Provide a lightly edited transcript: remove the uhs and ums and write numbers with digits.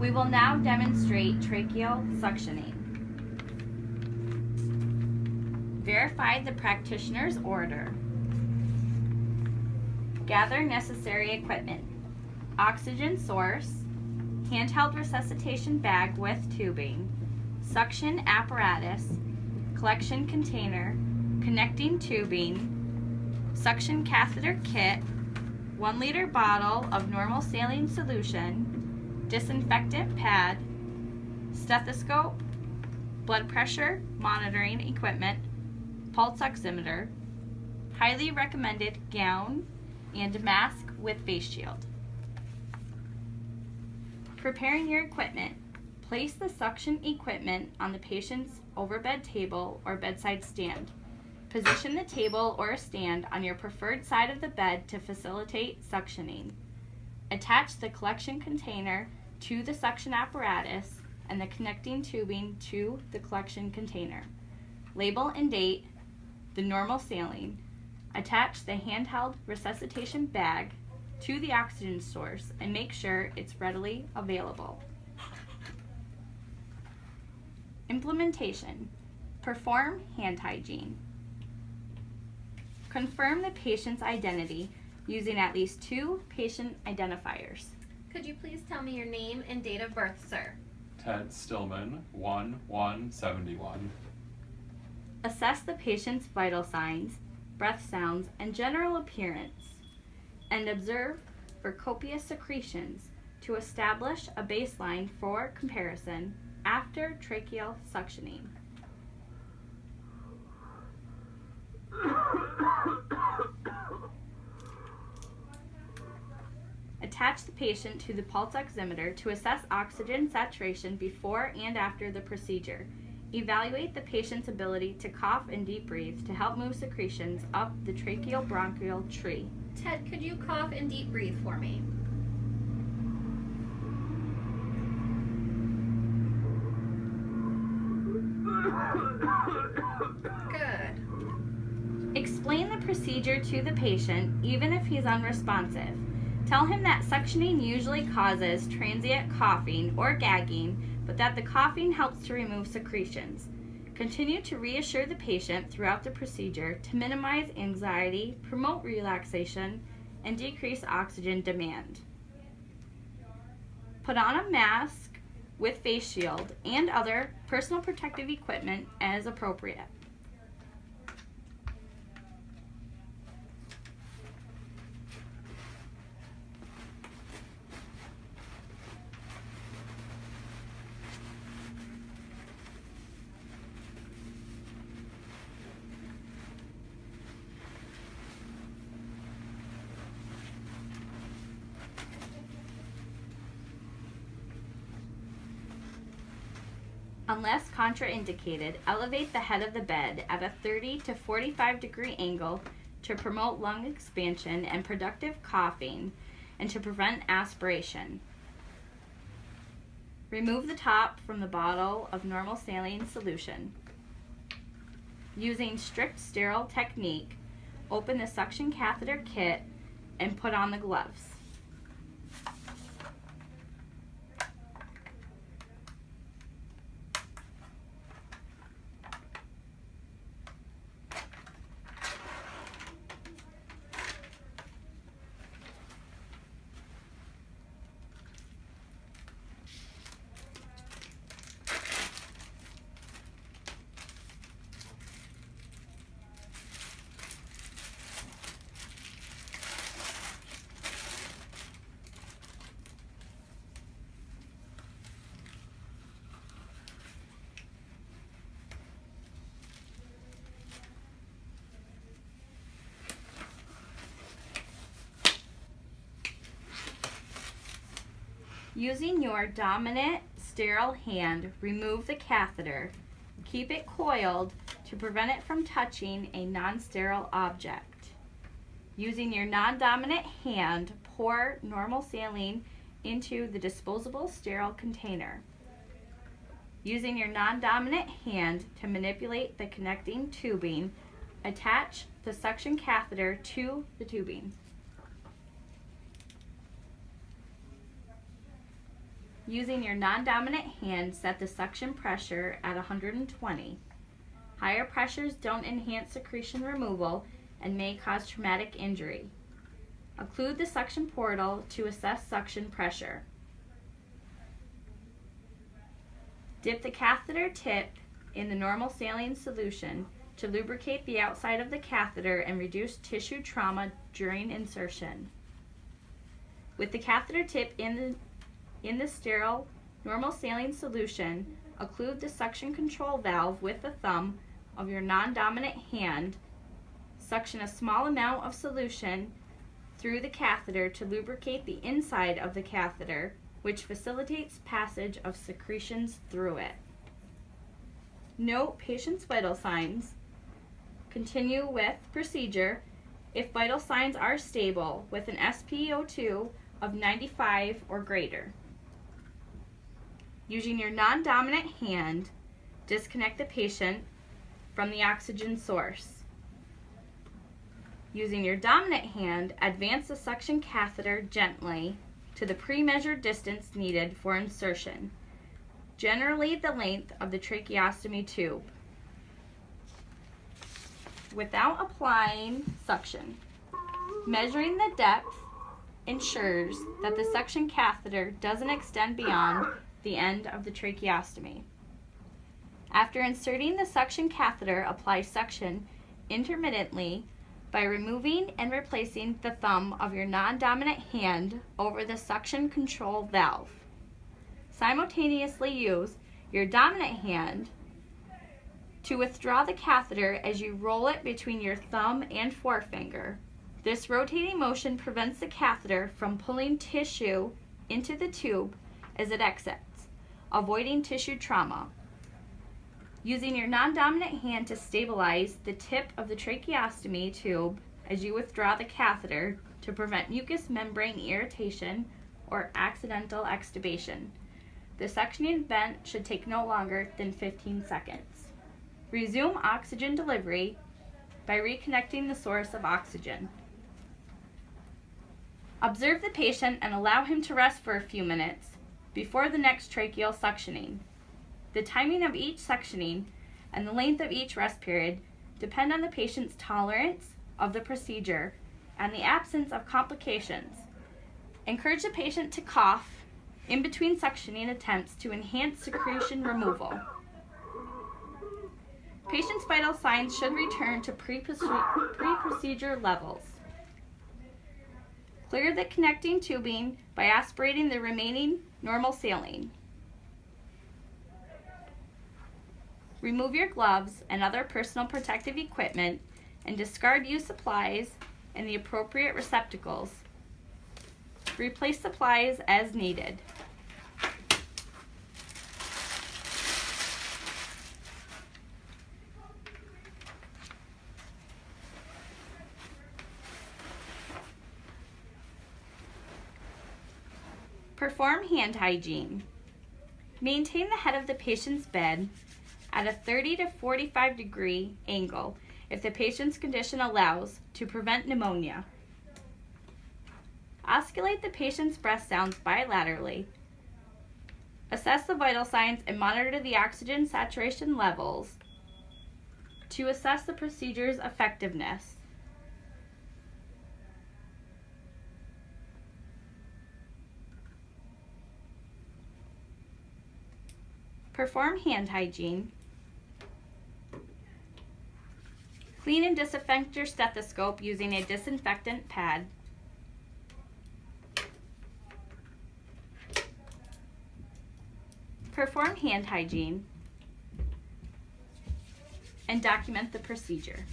We will now demonstrate tracheal suctioning. Verify the practitioner's order. Gather necessary equipment. Oxygen source, handheld resuscitation bag with tubing, suction apparatus, collection container, connecting tubing, suction catheter kit, 1 liter bottle of normal saline solution, disinfectant pad, stethoscope, blood pressure monitoring equipment, pulse oximeter, highly recommended gown, and mask with face shield. Preparing your equipment. Place the suction equipment on the patient's overbed table or bedside stand. Position the table or stand on your preferred side of the bed to facilitate suctioning. Attach the collection container to the suction apparatus and the connecting tubing to the collection container. Label and date the normal saline. Attach the handheld resuscitation bag to the oxygen source and make sure it's readily available. Implementation. Perform hand hygiene. Confirm the patient's identity using at least 2 patient identifiers. Could you please tell me your name and date of birth, sir? Ted Stillman, 1/1/71. Assess the patient's vital signs, breath sounds, and general appearance, and observe for copious secretions to establish a baseline for comparison after tracheal suctioning. Attach the patient to the pulse oximeter to assess oxygen saturation before and after the procedure. Evaluate the patient's ability to cough and deep breathe to help move secretions up the tracheal bronchial tree. Ted, could you cough and deep breathe for me? Good. Explain the procedure to the patient even if he's unresponsive. Tell him that suctioning usually causes transient coughing or gagging, but that the coughing helps to remove secretions. Continue to reassure the patient throughout the procedure to minimize anxiety, promote relaxation, and decrease oxygen demand. Put on a mask with face shield and other personal protective equipment as appropriate. Unless contraindicated, elevate the head of the bed at a 30 to 45 degree angle to promote lung expansion and productive coughing and to prevent aspiration. Remove the top from the bottle of normal saline solution. Using strict sterile technique, open the suction catheter kit and put on the gloves. Using your dominant sterile hand, remove the catheter. Keep it coiled to prevent it from touching a non-sterile object. Using your non-dominant hand, pour normal saline into the disposable sterile container. Using your non-dominant hand to manipulate the connecting tubing, attach the suction catheter to the tubing. Using your non-dominant hand, set the suction pressure at 120. Higher pressures don't enhance secretion removal and may cause traumatic injury. Occlude the suction portal to assess suction pressure. Dip the catheter tip in the normal saline solution to lubricate the outside of the catheter and reduce tissue trauma during insertion. With the catheter tip in the sterile normal saline solution, occlude the suction control valve with the thumb of your non-dominant hand. Suction a small amount of solution through the catheter to lubricate the inside of the catheter, which facilitates passage of secretions through it. Note patient's vital signs. Continue with procedure if vital signs are stable with an SpO2 of 95 or greater. Using your non-dominant hand, disconnect the patient from the oxygen source. Using your dominant hand, advance the suction catheter gently to the pre-measured distance needed for insertion, generally the length of the tracheostomy tube, without applying suction. Measuring the depth ensures that the suction catheter doesn't extend beyond the end of the tracheostomy. After inserting the suction catheter, apply suction intermittently by removing and replacing the thumb of your non-dominant hand over the suction control valve. Simultaneously use your dominant hand to withdraw the catheter as you roll it between your thumb and forefinger. This rotating motion prevents the catheter from pulling tissue into the tube as it exits, avoiding tissue trauma. Using your non-dominant hand to stabilize the tip of the tracheostomy tube as you withdraw the catheter to prevent mucous membrane irritation or accidental extubation. The suctioning event should take no longer than 15 seconds. Resume oxygen delivery by reconnecting the source of oxygen. Observe the patient and allow him to rest for a few minutes before the next tracheal suctioning. The timing of each suctioning and the length of each rest period depend on the patient's tolerance of the procedure and the absence of complications. Encourage the patient to cough in between suctioning attempts to enhance secretion removal. Patient's vital signs should return to pre-procedure levels. Clear the connecting tubing by aspirating the remaining normal saline. Remove your gloves and other personal protective equipment and discard used supplies in the appropriate receptacles. Replace supplies as needed. Perform hand hygiene. Maintain the head of the patient's bed at a 30 to 45 degree angle if the patient's condition allows to prevent pneumonia. Osculate the patient's breath sounds bilaterally. Assess the vital signs and monitor the oxygen saturation levels to assess the procedure's effectiveness. Perform hand hygiene. Clean and disinfect your stethoscope using a disinfectant pad. Perform hand hygiene and document the procedure.